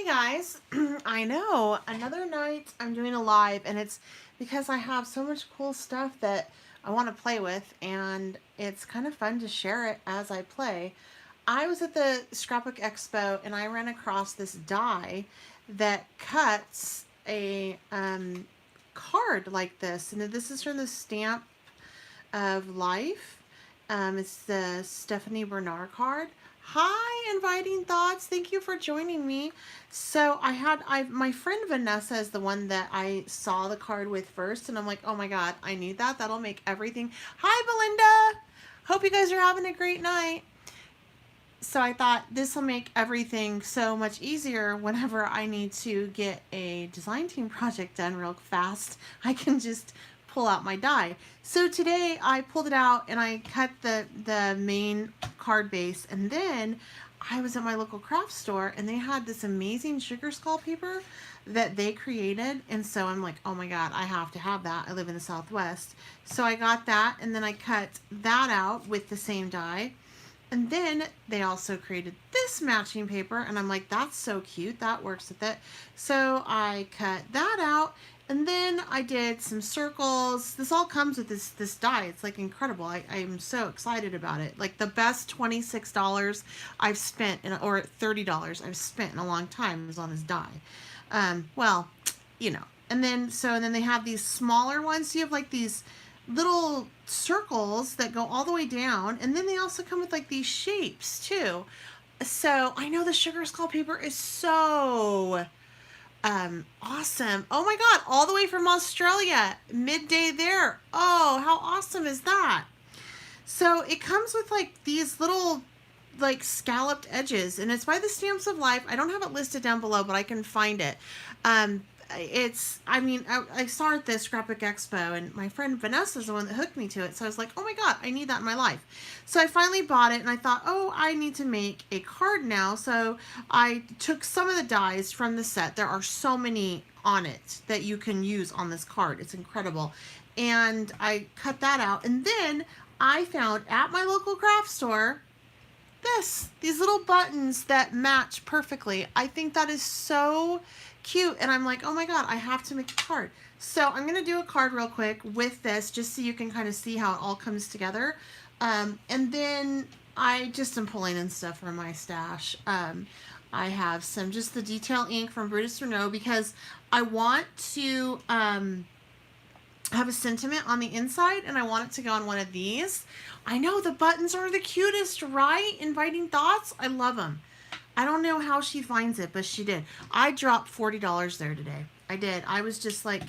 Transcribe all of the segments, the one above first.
Guys, I know another night I'm doing a live, and it's because I have so much cool stuff that I want to play with, and it's kind of fun to share it as I play. I was at the Scrapbook Expo and I ran across this die that cuts a card like this, and this is from the Stamp of Life. It's the Stephanie Bernard card. Hi, Inviting Thoughts. Thank you for joining me. So my friend Vanessa is the one that I saw the card with first, and I'm like, oh my god, I need that. That'll make everything. Hi, Belinda. Hope you guys are having a great night. So I thought this will make everything so much easier whenever I need to get a design team project done real fast. I can just pull out my die. So today I pulled it out and I cut the main card base, and then I was at my local craft store and they had this amazing sugar skull paper that they created, and so I'm like, oh my god, I have to have that. I live in the Southwest. So I got that, and then I cut that out with the same die. And then they also created this matching paper, and I'm like, that's so cute. That works with it. So I cut that out, and then I did some circles. This all comes with this die. It's like incredible. I'm so excited about it. Like the best $26 I've spent, or $30 I've spent in a long time is on this die. Well, you know. And then they have these smaller ones. So you have like these little circles that go all the way down, and then they also come with like these shapes too. So I know the sugar skull paper is so awesome. Oh my god, all the way from Australia, midday there. Oh, how awesome is that? So it comes with like these little like scalloped edges, and it's by the Stamps of Life. I don't have it listed down below, but I can find it. I saw it at the Scrapbook Expo, and my friend Vanessa is the one that hooked me to it. So I was like, oh my god, I need that in my life. So I finally bought it, and I thought, oh, I need to make a card now. So I took some of the dies from the set. There are so many on it that you can use on this card. It's incredible. And I cut that out, and then I found at my local craft store these little buttons that match perfectly. I think that is so cute, and I'm like, oh my god, I have to make a card. So I'm gonna do a card real quick with this, just so you can kind of see how it all comes together. And then I just am pulling in stuff from my stash. I have just the detail ink from Brutus Renault, because I want to have a sentiment on the inside, and I want it to go on one of these. I know the buttons are the cutest, right? Inviting Thoughts. I love them. I don't know how she finds it, but she did. I dropped $40 there today. I did. I was just like,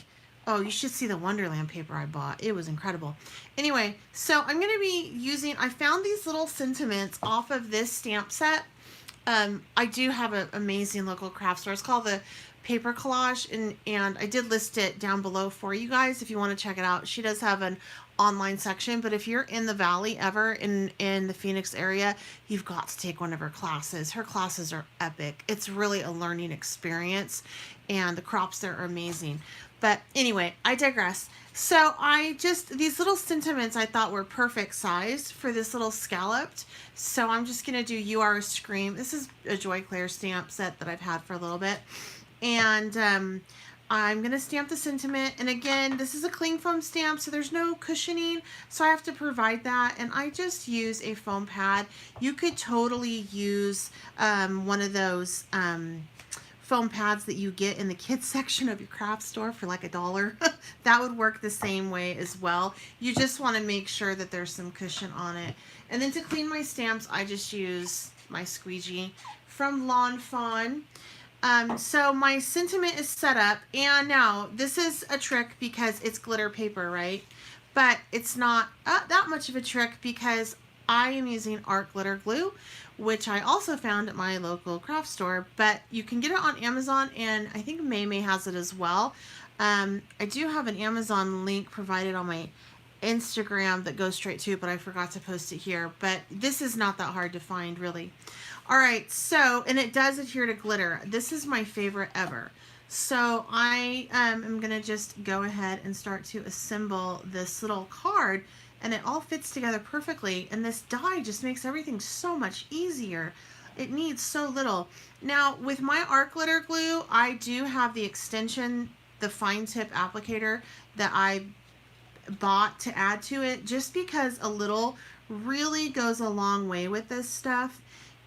oh, you should see the Wonderland paper I bought. It was incredible. Anyway, so I'm going to be I found these little sentiments off of this stamp set. I do have an amazing local craft store. It's called the Paper Collage, and I did list it down below for you guys if you want to check it out. She does have an online section, but if you're in the Valley ever, in the Phoenix area, you've got to take one of her classes. Her classes are epic. It's really a learning experience, and the crops there are amazing. But anyway, I digress. So these little sentiments I thought were perfect size for this little scalloped. So I'm just going to do You Are a Scream. This is a Joy Claire stamp set that I've had for a little bit. And I'm going to stamp the sentiment. And again, this is a cling foam stamp, so there's no cushioning. So I have to provide that. And I just use a foam pad. You could totally use one of those foam pads that you get in the kids section of your craft store for like $1. That would work the same way as well. You just want to make sure that there's some cushion on it. And then to clean my stamps, I just use my squeegee from Lawn Fawn. So my sentiment is set up, and now this is a trick because it's glitter paper, right? But it's not that much of a trick because I am using art glitter glue, which I also found at my local craft store, but you can get it on Amazon, and I think May has it as well. I do have an Amazon link provided on my Instagram that goes straight to it, but I forgot to post it here. But this is not that hard to find, really. All right, so, and it does adhere to glitter. This is my favorite ever. So I am going to just go ahead and start to assemble this little card, and it all fits together perfectly. And this die just makes everything so much easier. It needs so little. Now, with my art glitter glue, I do have the extension, the fine tip applicator that I bought to add to it, just because a little really goes a long way with this stuff.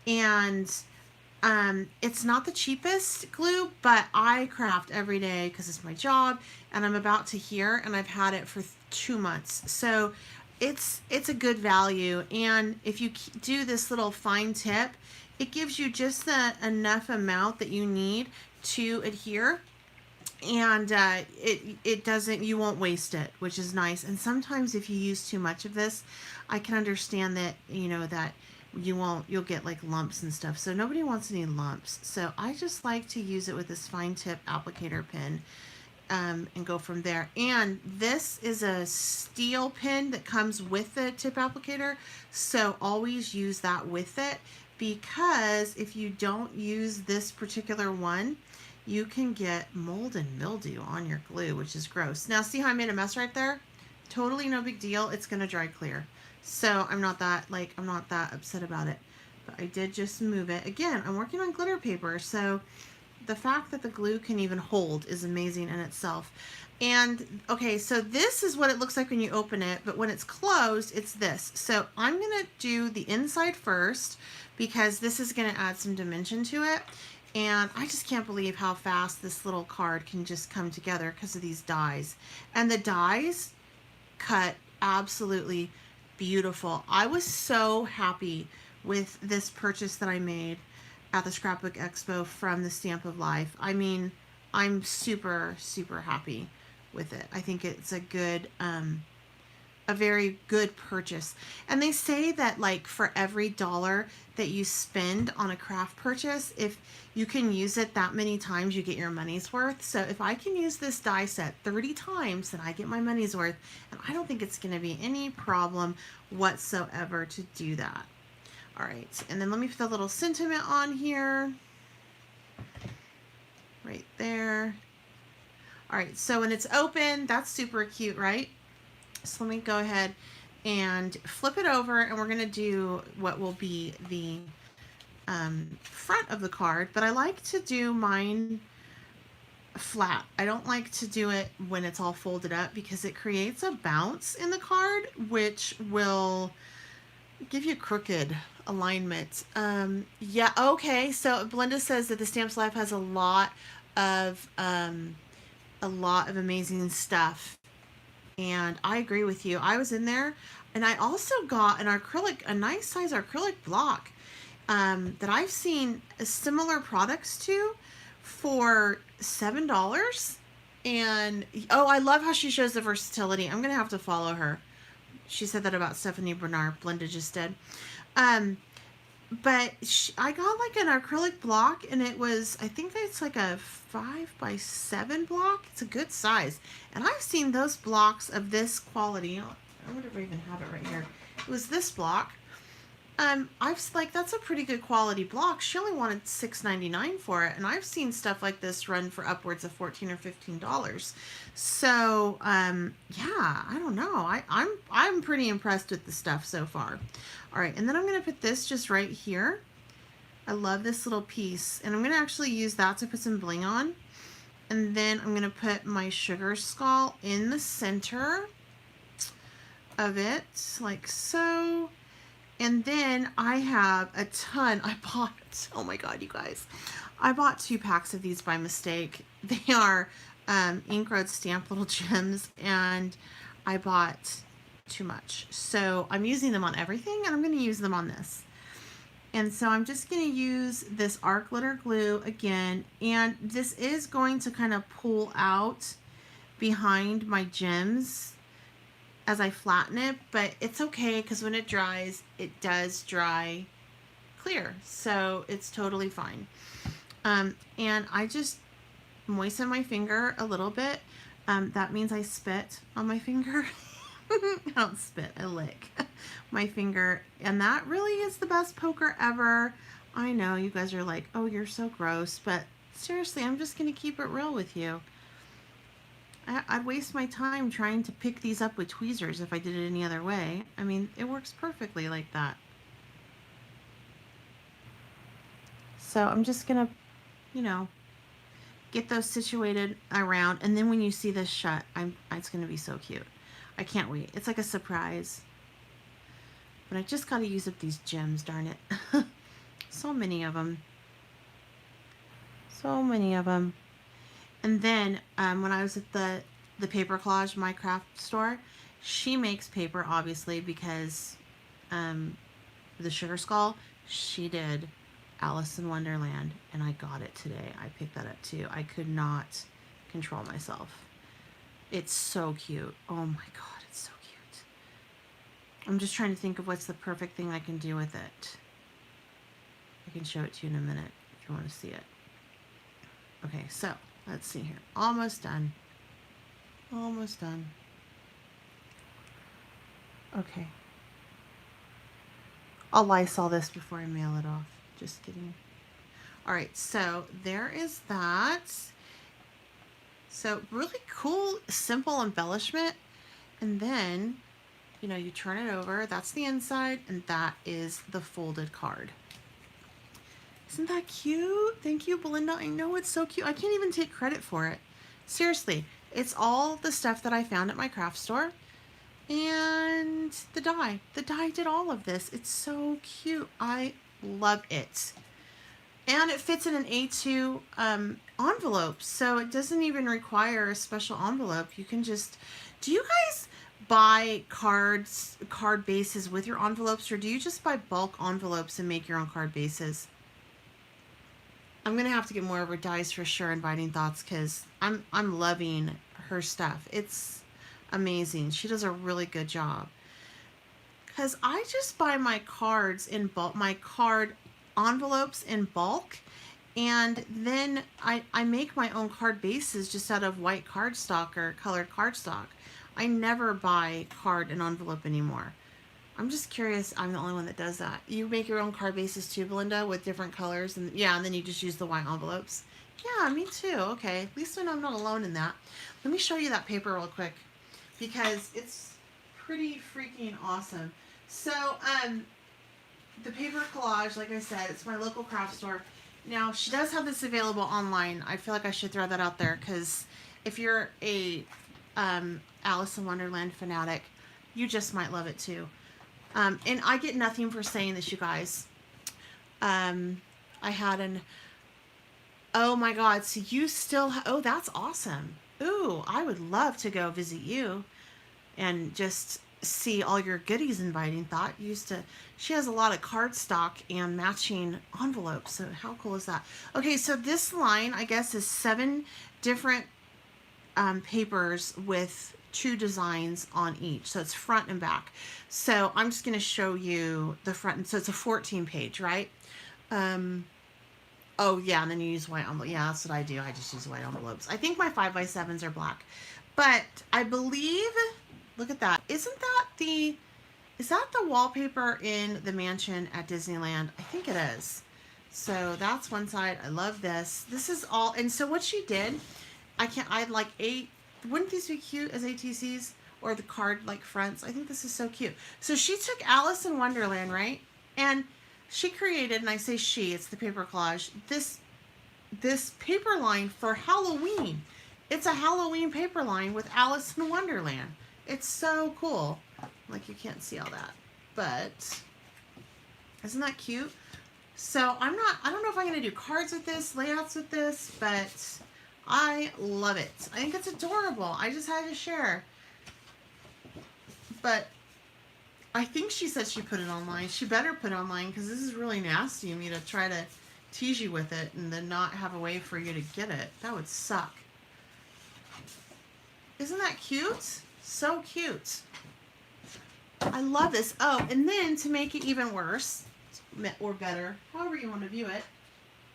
And it's not the cheapest glue, but I craft every day because it's my job, and I'm about to here, and I've had it for 2 months. So it's a good value. And if you do this little fine tip, it gives you just the enough amount that you need to adhere, and it doesn't, you won't waste it, which is nice. And sometimes if you use too much of this, I can understand that, you know, that you'll get like lumps and stuff, so nobody wants any lumps. So I just like to use it with this fine tip applicator pen, and go from there. And this is a steel pen that comes with the tip applicator, so always use that with it, because if you don't use this particular one, you can get mold and mildew on your glue, which is gross. Now see how I made a mess right there? Totally no big deal. It's gonna dry clear. So I'm not that upset about it. But I did just move it. Again, I'm working on glitter paper, so the fact that the glue can even hold is amazing in itself. And okay, so this is what it looks like when you open it, but when it's closed, it's this. So I'm gonna do the inside first, because this is gonna add some dimension to it. And I just can't believe how fast this little card can just come together because of these dies. And the dies cut absolutely beautiful. I was so happy with this purchase that I made at the Scrapbook Expo from the Stamp of Life. I mean, I'm super, super happy with it. I think it's a good, a very good purchase. And they say that like for every $1 that you spend on a craft purchase, if you can use it that many times, you get your money's worth. So if I can use this die set 30 times, then I get my money's worth. And I don't think it's going to be any problem whatsoever to do that. All right, and then let me put the little sentiment on here. Right there. All right, so when it's open, that's super cute, right? So let me go ahead and flip it over, and we're going to do what will be the front of the card. But I like to do mine flat. I don't like to do it when it's all folded up, because it creates a bounce in the card, which will give you crooked alignment. Yeah, okay. So Belinda says that the Stamps Life has a lot of amazing stuff. And I agree with you. I was in there, and I also got a nice size acrylic block that I've seen similar products to for $7. And oh, I love how she shows the versatility. I'm gonna have to follow her. She said that about Stephanie Bernard. Belinda just did. But I got like an acrylic block, and it was, I think it's like a 5x7 block. It's a good size. And I've seen those blocks of this quality. I wonder if I even have it right here. It was this block. I've like, that's a pretty good quality block. She only wanted $6.99 for it, and I've seen stuff like this run for upwards of $14 or $15. So yeah, I don't know. I'm pretty impressed with the stuff so far. All right, and then I'm gonna put this just right here. I love this little piece, and I'm gonna actually use that to put some bling on. And then I'm gonna put my sugar skull in the center of it, like so. And then I have a ton. I bought, oh my God, you guys. I bought 2 packs of these by mistake. They are Ink Road Stamp Little Gems, and I bought too much. So I'm using them on everything, and I'm going to use them on this. And so I'm just going to use this art glitter glue again, and this is going to kind of pull out behind my gems as I flatten it, but it's okay because when it dries, it does dry clear, so it's totally fine. And I just moisten my finger a little bit. That means I spit on my finger. I don't spit, I lick my finger, and that really is the best poker ever. I know you guys are like, oh, you're so gross, but seriously, I'm just gonna keep it real with you. I'd waste my time trying to pick these up with tweezers if I did it any other way. I mean, it works perfectly like that. So I'm just going to, you know, get those situated around. And then when you see this shut, it's going to be so cute. I can't wait. It's like a surprise. But I just got to use up these gems, darn it. So many of them. So many of them. And then when I was at the Paper Collage, my craft store, she makes paper, obviously, because the Sugar Skull, she did Alice in Wonderland, and I got it today. I picked that up too. I could not control myself. It's so cute. Oh my god, it's so cute. I'm just trying to think of what's the perfect thing I can do with it. I can show it to you in a minute if you want to see it. Okay, so let's see here. Almost done. Almost done. Okay. I'll Lysol this before I mail it off. Just kidding. All right, so there is that. So really cool, simple embellishment. And then, you know, you turn it over. That's the inside, and that is the folded card. Isn't that cute? Thank you, Belinda. I know it's so cute. I can't even take credit for it. Seriously, it's all the stuff that I found at my craft store. And the die. The die did all of this. It's so cute. I love it. And it fits in an A2 envelope, so it doesn't even require a special envelope. You can just... Do you guys buy card bases with your envelopes, or do you just buy bulk envelopes and make your own card bases? I'm going to have to get more of her dies for sure in Biting Thoughts, because I'm loving her stuff. It's amazing. She does a really good job. Because I just buy my cards in bulk, my card envelopes in bulk, and then I make my own card bases just out of white cardstock or colored cardstock. I never buy card and envelope anymore. I'm just curious, I'm the only one that does that. You make your own card bases too, Belinda, with different colors, and yeah, and then you just use the white envelopes. Yeah, me too. Okay, at least I know I'm not alone in that. Let me show you that paper real quick, because it's pretty freaking awesome. So, the Paper Collage, like I said, it's my local craft store. Now, she does have this available online. I feel like I should throw that out there, because if you're a Alice in Wonderland fanatic, you just might love it too. And I get nothing for saying this, you guys. I had an... Oh my god, so you still... Oh, that's awesome. Ooh, I would love to go visit you and just see all your goodies in Biting Thought. She has a lot of cardstock and matching envelopes, so how cool is that? Okay, so this line, I guess, is 7 different papers with 2 designs on each, so it's front and back. So I'm just going to show you the front. So it's a 14 page, right? Oh yeah, and then you use white envelopes. Yeah, that's what I do. I just use white envelopes. I think my 5x7s are black, but I believe, look at that. Is that the wallpaper in the mansion at Disneyland? I think it is. So that's one side. I love this. This is all, and so what she did, I'd like 8, wouldn't these be cute as ATCs? Or the card like fronts. I think this is so cute. So she took Alice in Wonderland, right? And she created, and I say she, it's the Paper Collage, this paper line for Halloween. It's a Halloween paper line with Alice in Wonderland. It's so cool. Like, you can't see all that, but isn't that cute? So I don't know if I'm going to do cards with this, layouts with this, but I love it. I think it's adorable. I just had to share. But I think she said she put it online. She better put it online, because this is really nasty of me to try to tease you with it and then not have a way for you to get it. That would suck. Isn't that cute? So cute. I love this. Oh, and then to make it even worse, or better, however you want to view it,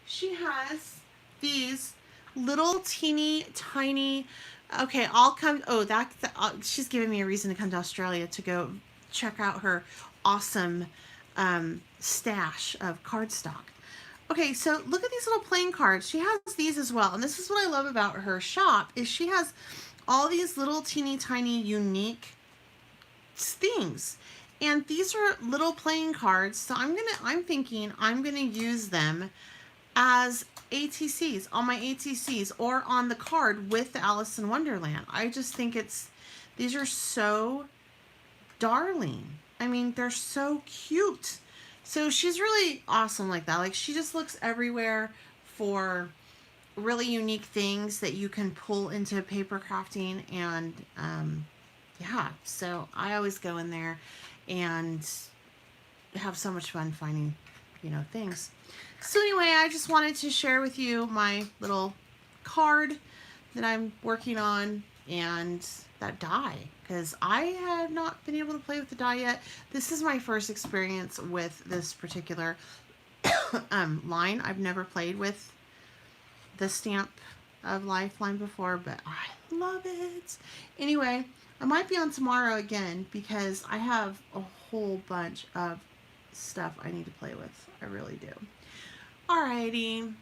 she has these little teeny tiny... Okay, I'll come... Oh, she's giving me a reason to come to Australia to go check out her awesome stash of cardstock. Okay, so look at these little playing cards. She has these as well. And this is what I love about her shop, is she has all these little teeny tiny unique things. And these are little playing cards. So I'm thinking I'm gonna use them as ATCs, on my ATCs, or on the card with Alice in Wonderland. I just think these are so darling. I mean, they're so cute. So she's really awesome like that. Like, she just looks everywhere for really unique things that you can pull into paper crafting. And yeah, so I always go in there and have so much fun finding, things. So anyway, I just wanted to share with you my little card that I'm working on and that die, because I have not been able to play with the die yet. This is my first experience with this particular line. I've never played with the Stamp of Life line before, but I love it. Anyway, I might be on tomorrow again because I have a whole bunch of stuff I need to play with. I really do. Alrighty.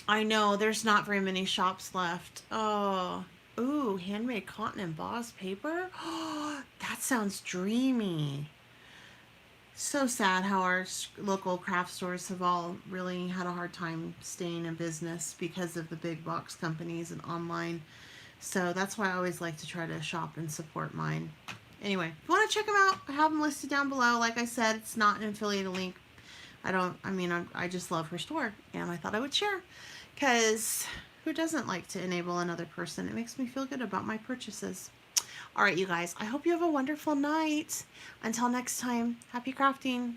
I know there's not very many shops left. Oh, ooh, handmade cotton embossed paper. Oh, that sounds dreamy. So sad how our local craft stores have all really had a hard time staying in business because of the big box companies and online. So that's why I always like to try to shop and support mine. Anyway, if you want to check them out, I have them listed down below. Like I said, it's not an affiliated link. I just love her store, and I thought I would share, because who doesn't like to enable another person? It makes me feel good about my purchases. All right, you guys, I hope you have a wonderful night. Until next time, happy crafting.